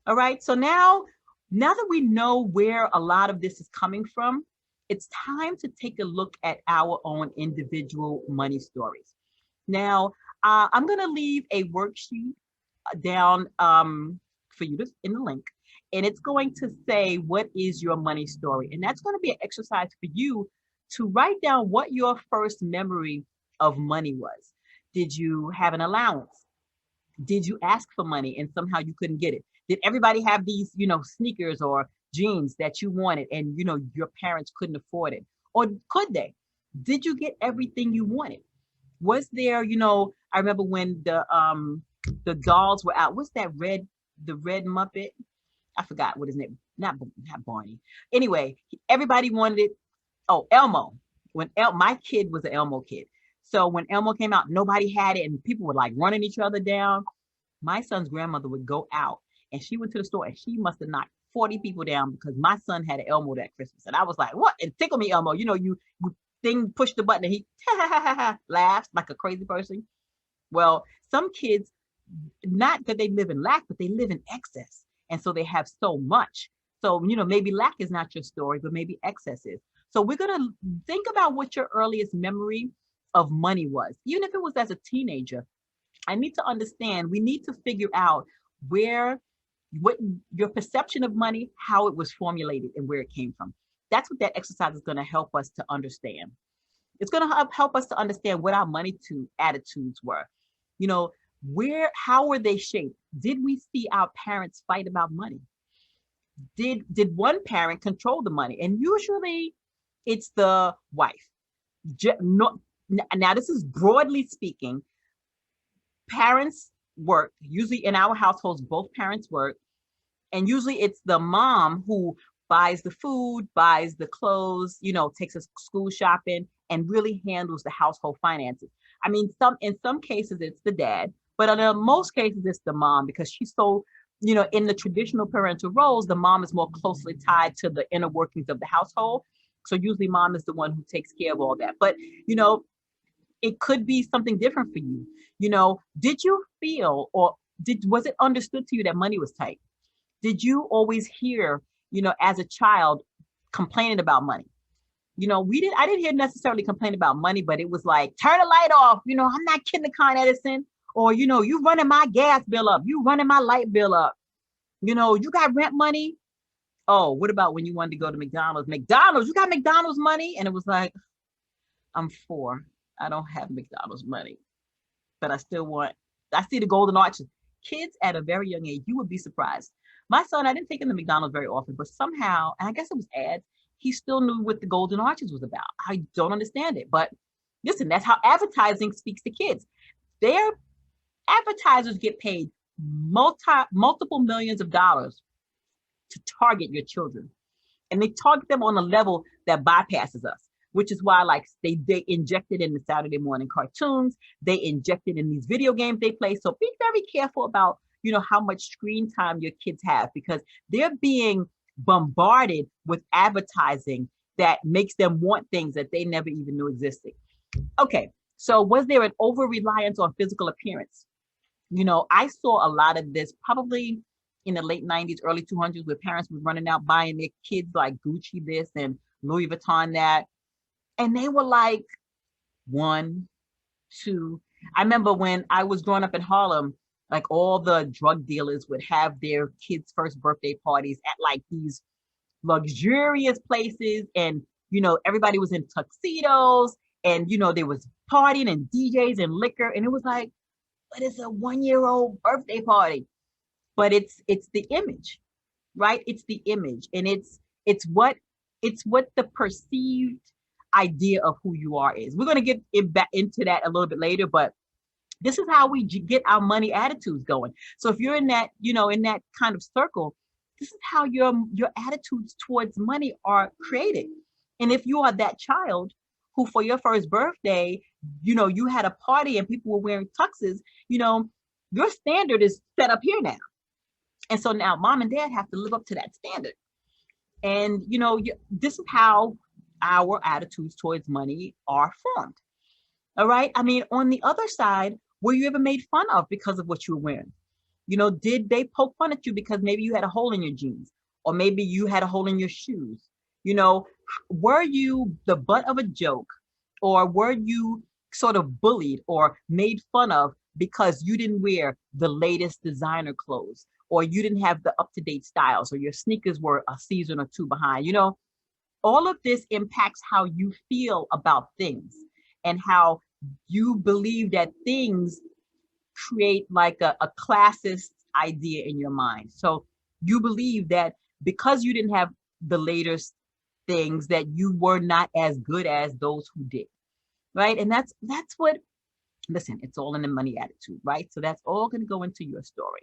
All right. So now that we know where a lot of this is coming from, it's time to take a look at our own individual money stories. Now, I'm going to leave a worksheet down for you to in the link, and it's going to say what is your money story, and that's going to be an exercise for you to write down what your first memory of money was. Did you have an allowance? Did you ask for money and somehow you couldn't get it? Did everybody have these, sneakers or jeans that you wanted and your parents couldn't afford it? Or could they? Did you get everything you wanted? Was there, I remember when the dolls were out. What's that the red Muppet? I forgot what his name. Not Barney. Anyway, everybody wanted it. Oh, Elmo. My kid was an Elmo kid. So when Elmo came out, nobody had it, and people were like running each other down. My son's grandmother would go out, and she went to the store, and she must have knocked 40 people down because my son had an Elmo that Christmas, and I was like, "What?" And tickle me, Elmo. You thing push the button, and he laughs like a crazy person. Well, some kids, not that they live in lack, but they live in excess. And so they have so much. So, maybe lack is not your story, but maybe excess is. So we're going to think about what your earliest memory of money was. Even if it was as a teenager, I need to understand, we need to figure out where, what your perception of money, how it was formulated and where it came from. That's what that exercise is going to help us to understand. It's going to help us to understand what our money to attitudes were. You know, how were they shaped? Did we see our parents fight about money? Did one parent control the money? And usually it's the wife. No, now this is broadly speaking. Parents work. Usually in our households, both parents work. And usually it's the mom who buys the food, buys the clothes, takes us school shopping and really handles the household finances. I mean, in some cases it's the dad, but in most cases it's the mom because she's so, in the traditional parental roles, the mom is more closely tied to the inner workings of the household. So usually mom is the one who takes care of all that. But, it could be something different for you. Did you feel or was it understood to you that money was tight? Did you always hear, as a child complaining about money? I didn't hear necessarily complain about money, but it was like, turn the light off. I'm not kidding the Con Edison. Or, you running my gas bill up. You running my light bill up. You got rent money. Oh, what about when you wanted to go to McDonald's? McDonald's, you got McDonald's money? And it was like, I'm 4. I don't have McDonald's money, but I see the golden arches. Kids at a very young age, you would be surprised. My son, I didn't take him to McDonald's very often, but somehow, and I guess it was ads, he still knew what the golden arches was about. I don't understand it, but listen, that's how advertising speaks to kids. Their advertisers get paid multiple millions of dollars to target your children. And they target them on a level that bypasses us, which is why like they injected in the Saturday morning cartoons, they injected in these video games they play. So be very careful about, how much screen time your kids have because they're being bombarded with advertising that makes them want things that they never even knew existed. Okay, so was there an over reliance on physical appearance? I saw a lot of this probably in the late 90s, early 200s, where parents were running out buying their kids like Gucci this and Louis Vuitton that. And they were like 1, 2. I remember when I was growing up in Harlem, like all the drug dealers would have their kids' first birthday parties at like these luxurious places. And, everybody was in tuxedos and, there was partying and DJs and liquor. And it was like, but it's a 1-year-old birthday party. But it's the image, right? It's the image. And it's what the perceived idea of who you are is. We're going to get back into that a little bit later, but this is how we get our money attitudes going. So if you're in that, in that kind of circle, this is how your attitudes towards money are created. And if you are that child who for your first birthday, you had a party and people were wearing tuxes, your standard is set up here now. And so now mom and dad have to live up to that standard. And, this is how our attitudes towards money are formed. All right. I mean, on the other side, were you ever made fun of because of what you were wearing? You know, did they poke fun at you because maybe you had a hole in your jeans, or maybe you had a hole in your shoes? You know, were you the butt of a joke, or were you sort of bullied or made fun of because you didn't wear the latest designer clothes, or you didn't have the up-to-date styles, or your sneakers were a season or two behind? You know, all of this impacts how you feel about things, and how you believe that things create like a classist idea in your mind. So you believe that because you didn't have the latest things, that you were not as good as those who did, right? And that's what, listen, it's all in the money attitude, right? So that's all going to go into your story.